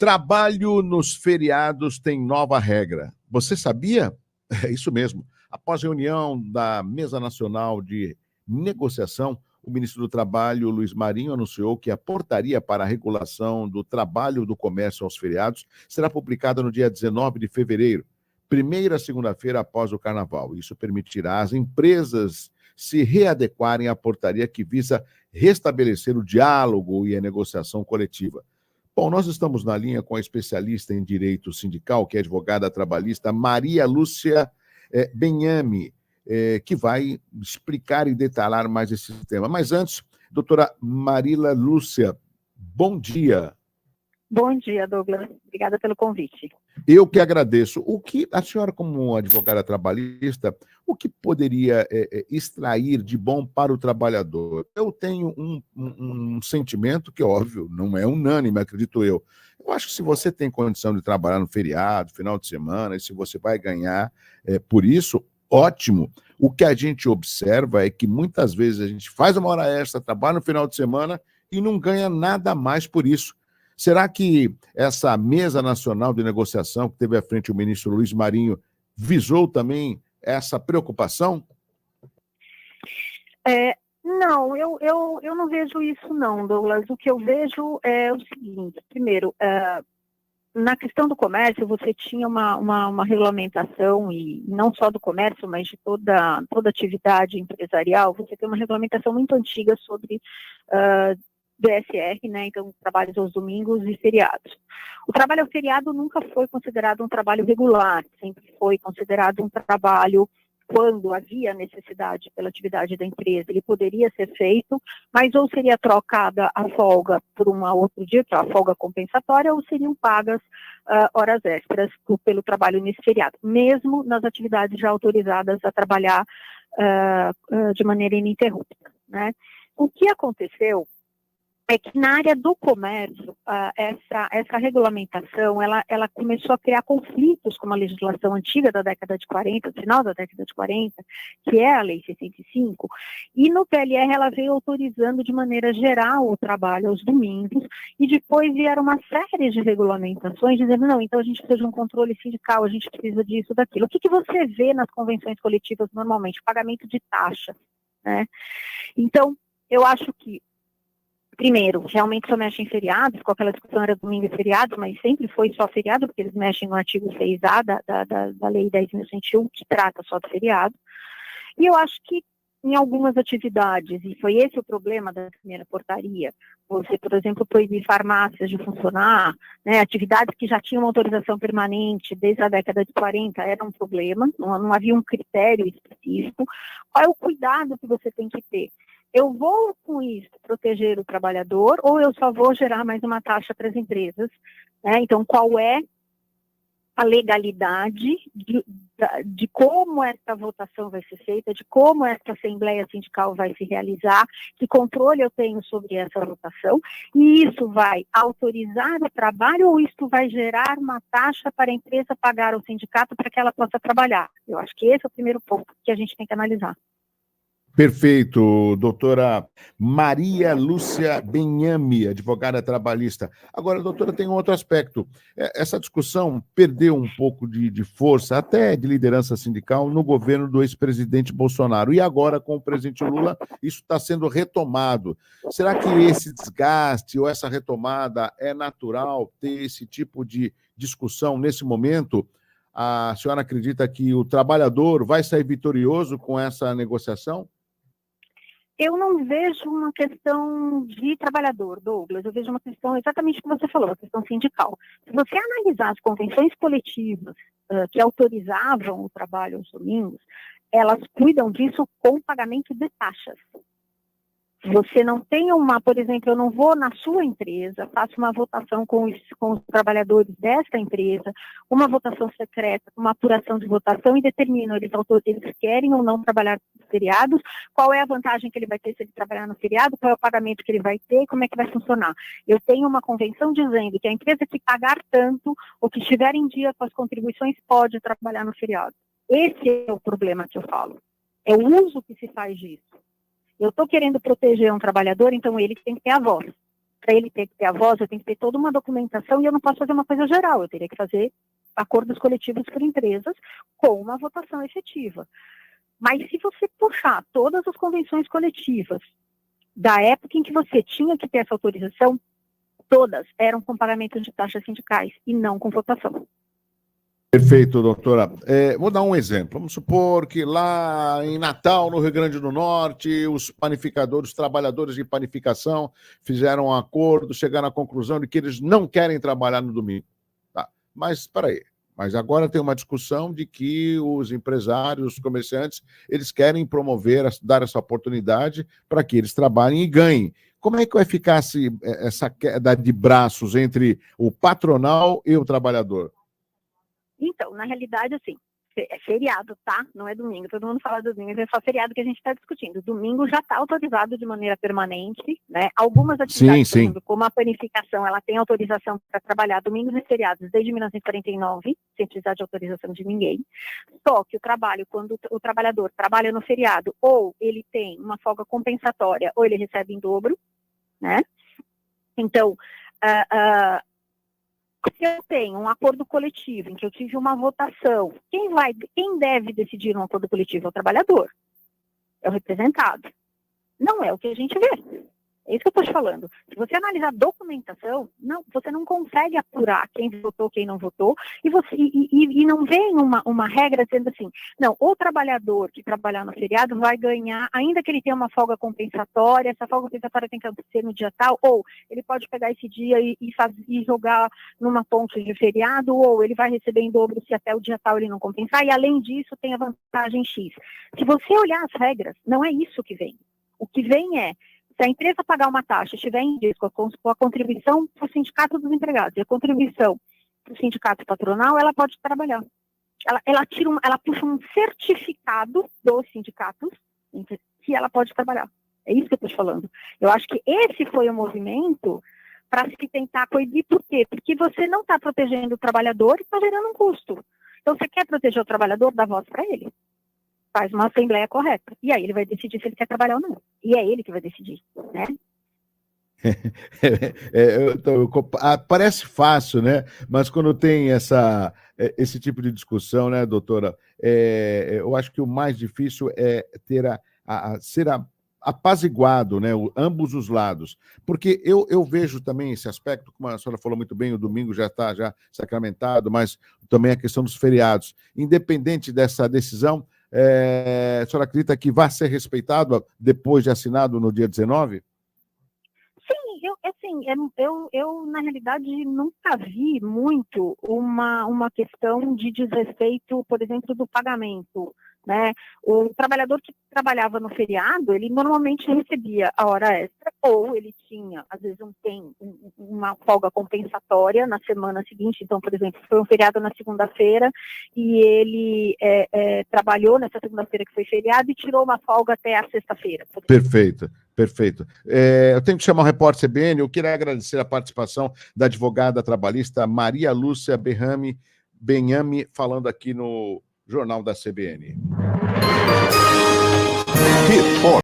Trabalho nos feriados tem nova regra. Você sabia? É isso mesmo. Após reunião da Mesa Nacional de Negociação, o ministro do Trabalho, Luiz Marinho, anunciou que a portaria para a regulação do trabalho do comércio aos feriados será publicada no dia 19 de fevereiro, primeira segunda-feira após o Carnaval. Isso permitirá às empresas se readequarem à portaria que visa restabelecer o diálogo e a negociação coletiva. Bom, nós estamos na linha com a especialista em direito sindical, que é advogada trabalhista, Maria Lúcia Benhame, que vai explicar e detalhar mais esse tema. Mas antes, doutora Marila Lúcia, bom dia. Bom dia, Douglas. Obrigada pelo convite. Eu que agradeço. O que a senhora, como advogada trabalhista, o que poderia extrair de bom para o trabalhador? Eu tenho um sentimento que, óbvio, não é unânime, acredito eu. Eu acho que se você tem condição de trabalhar no feriado, final de semana, e se você vai ganhar por isso, ótimo. O que a gente observa é que muitas vezes a gente faz uma hora extra, trabalha no final de semana e não ganha nada mais por isso. Será que essa mesa nacional de negociação que teve à frente o ministro Luiz Marinho visou também essa preocupação? Não, eu não vejo isso não, Douglas. O que eu vejo é o seguinte, primeiro, na questão do comércio, você tinha uma regulamentação, e não só do comércio, mas de toda atividade empresarial, você tem uma regulamentação muito antiga sobre DSR, né? Então, trabalhos aos domingos e feriados. O trabalho ao feriado nunca foi considerado um trabalho regular, sempre foi considerado um trabalho quando havia necessidade pela atividade da empresa, ele poderia ser feito, mas ou seria trocada a folga por um outro dia, que é a folga compensatória, ou seriam pagas horas extras pelo trabalho nesse feriado, mesmo nas atividades já autorizadas a trabalhar de maneira ininterrupta, né? O que aconteceu é que na área do comércio, essa regulamentação, ela começou a criar conflitos com uma legislação antiga da década de 40, do final da década de 40, que é a Lei 65, e no PLR ela veio autorizando de maneira geral o trabalho aos domingos, e depois vieram uma série de regulamentações dizendo, não, então a gente precisa de um controle sindical, a gente precisa disso, daquilo. O que você vê nas convenções coletivas normalmente? Pagamento de taxa, né? Então, eu acho que primeiro, realmente só mexem em feriados, com aquela discussão era domingo e feriado, mas sempre foi só feriado, porque eles mexem no artigo 6A da Lei 10.101, que trata só do feriado. E eu acho que em algumas atividades, e foi esse o problema da primeira portaria, você, por exemplo, proibir farmácias de funcionar, né, atividades que já tinham autorização permanente desde a década de 40 era um problema, não havia um critério específico. Qual é o cuidado que você tem que ter? Eu vou, com isso, proteger o trabalhador ou eu só vou gerar mais uma taxa para as empresas? Né? Então, qual é a legalidade de como essa votação vai ser feita, de como essa assembleia sindical vai se realizar, que controle eu tenho sobre essa votação, e isso vai autorizar o trabalho ou isso vai gerar uma taxa para a empresa pagar ao sindicato para que ela possa trabalhar? Eu acho que esse é o primeiro ponto que a gente tem que analisar. Perfeito, doutora Maria Lúcia Benhame, advogada trabalhista. Agora, doutora, tem um outro aspecto. Essa discussão perdeu um pouco de força, até de liderança sindical, no governo do ex-presidente Bolsonaro. E agora, com o presidente Lula, isso está sendo retomado. Será que esse desgaste ou essa retomada é natural ter esse tipo de discussão nesse momento? A senhora acredita que o trabalhador vai sair vitorioso com essa negociação? Eu não vejo uma questão de trabalhador, Douglas, eu vejo uma questão exatamente o que você falou, uma questão sindical. Se você analisar as convenções coletivas que autorizavam o trabalho aos domingos, elas cuidam disso com pagamento de taxas. Você não tem por exemplo, eu não vou na sua empresa, faço uma votação com os trabalhadores desta empresa, uma votação secreta, uma apuração de votação e determino eles querem ou não trabalhar nos feriados, qual é a vantagem que ele vai ter se ele trabalhar no feriado, qual é o pagamento que ele vai ter, como é que vai funcionar. Eu tenho uma convenção dizendo que a empresa que pagar tanto ou que estiver em dia com as contribuições pode trabalhar no feriado. Esse é o problema que eu falo. É o uso que se faz disso. Eu estou querendo proteger um trabalhador, então ele tem que ter a voz. para ele ter que ter a voz, eu tenho que ter toda uma documentação e eu não posso fazer uma coisa geral, eu teria que fazer acordos coletivos por empresas com uma votação efetiva. Mas se você puxar todas as convenções coletivas da época em que você tinha que ter essa autorização, todas eram com pagamentos de taxas sindicais e não com votação. Perfeito, doutora. Vou dar um exemplo. Vamos supor que lá em Natal, no Rio Grande do Norte, os panificadores, os trabalhadores de panificação fizeram um acordo, chegaram à conclusão de que eles não querem trabalhar no domingo. Tá. Mas, espera aí. Mas agora tem uma discussão de que os empresários, os comerciantes, eles querem promover, dar essa oportunidade para que eles trabalhem e ganhem. Como é que vai ficar essa queda de braços entre o patronal e o trabalhador? Então, na realidade, assim, é feriado, tá? Não é domingo. Todo mundo fala domingo, é só feriado que a gente está discutindo. Domingo já está autorizado de maneira permanente, né? Algumas atividades, por exemplo, como a panificação, ela tem autorização para trabalhar domingos e feriados desde 1949, sem precisar de autorização de ninguém. Só que o trabalho, quando o trabalhador trabalha no feriado, ou ele tem uma folga compensatória, ou ele recebe em dobro, né? Então, se eu tenho um acordo coletivo em que eu tive uma votação, quem deve decidir um acordo coletivo é o trabalhador, é o representado. Não é o que a gente vê. É isso que eu estou te falando. Se você analisar a documentação, você não consegue apurar quem votou, quem não votou, e não vem uma regra dizendo assim, não, o trabalhador que trabalhar no feriado vai ganhar, ainda que ele tenha uma folga compensatória, essa folga compensatória tem que acontecer no dia tal, ou ele pode pegar esse dia e jogar numa ponte de feriado, ou ele vai receber em dobro se até o dia tal ele não compensar, e além disso tem a vantagem X. Se você olhar as regras, não é isso que vem. O que vem é, se a empresa pagar uma taxa, estiver em risco com a contribuição para o sindicato dos empregados e a contribuição para o sindicato patronal, ela pode trabalhar. Ela puxa um certificado dos sindicatos que ela pode trabalhar. É isso que eu estou te falando. Eu acho que esse foi o movimento para se tentar coibir. Por quê? Porque você não está protegendo o trabalhador e está gerando um custo. Então, você quer proteger o trabalhador, dá voz para ele. Faz uma assembleia correta. E aí ele vai decidir se ele quer trabalhar ou não. E é ele que vai decidir, né? Parece fácil, né? Mas quando tem esse tipo de discussão, né, doutora, eu acho que o mais difícil é ser apaziguado, né, ambos os lados. Porque eu vejo também esse aspecto, como a senhora falou muito bem, o domingo já está sacramentado, mas também a questão dos feriados. Independente dessa decisão, a senhora acredita que vai ser respeitado depois de assinado no dia 19? Eu na realidade, nunca vi muito uma questão de desrespeito, por exemplo, do pagamento, né? O trabalhador que trabalhava no feriado, ele normalmente recebia a hora extra, ou ele tinha, às vezes, uma folga compensatória na semana seguinte. Então, por exemplo, foi um feriado na segunda-feira e ele trabalhou nessa segunda-feira que foi feriado e tirou uma folga até a sexta-feira. Perfeito. Perfeito. Eu tenho que chamar o repórter CBN. Eu queria agradecer a participação da advogada trabalhista Maria Lúcia Benhame, falando aqui no Jornal da CBN.